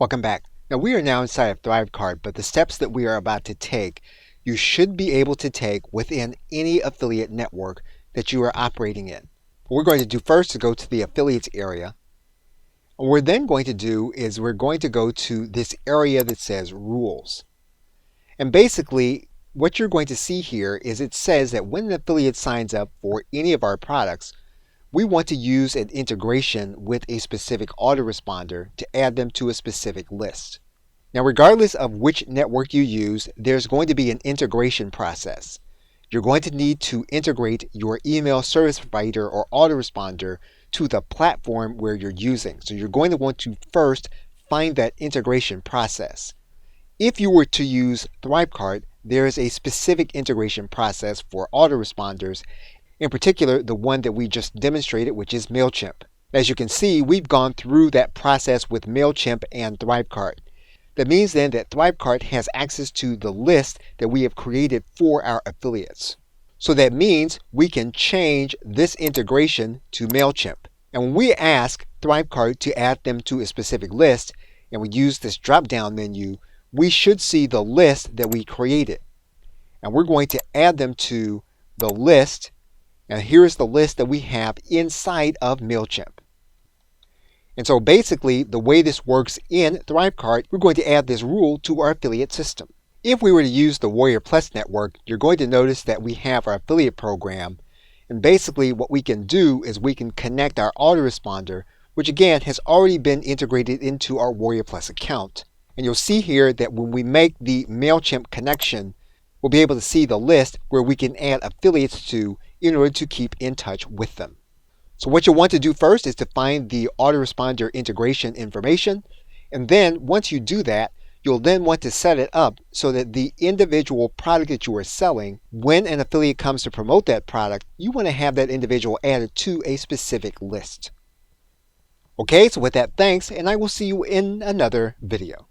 Welcome back. Now we are now inside of ThriveCart, but the steps that we are about to take, you should be able to take within any affiliate network that you are operating in. What we're going to do first is go to the affiliates area. What we're then going to do is we're going to go to this area that says rules. And basically what you're going to see here is it says that when an affiliate signs up for any of our products, we want to use an integration with a specific autoresponder to add them to a specific list. Now, regardless of which network you use, there's going to be an integration process. You're going to need to integrate your email service provider or autoresponder to the platform where you're using. So you're going to want to first find that integration process. If you were to use ThriveCart, there is a specific integration process for autoresponders, in particular the one that we just demonstrated, which is MailChimp. As you can see, we've gone through that process with MailChimp and ThriveCart. That means then that ThriveCart has access to the list that we have created for our affiliates. So that means we can change this integration to MailChimp. And when we ask ThriveCart to add them to a specific list, and we use this drop-down menu, we should see the list that we created. And we're going to add them to the list. Now here's the list that we have inside of MailChimp. And so basically the way this works in ThriveCart, we're going to add this rule to our affiliate system. If we were to use the Warrior Plus network, you're going to notice that we have our affiliate program. And basically what we can do is we can connect our autoresponder, which again has already been integrated into our Warrior Plus account. And you'll see here that when we make the MailChimp connection, we'll be able to see the list where we can add affiliates to in order to keep in touch with them. So what you'll want to do first is to find the autoresponder integration information. And then once you do that, you'll then want to set it up so that the individual product that you are selling, when an affiliate comes to promote that product, you want to have that individual added to a specific list. Okay, so with that, thanks, and I will see you in another video.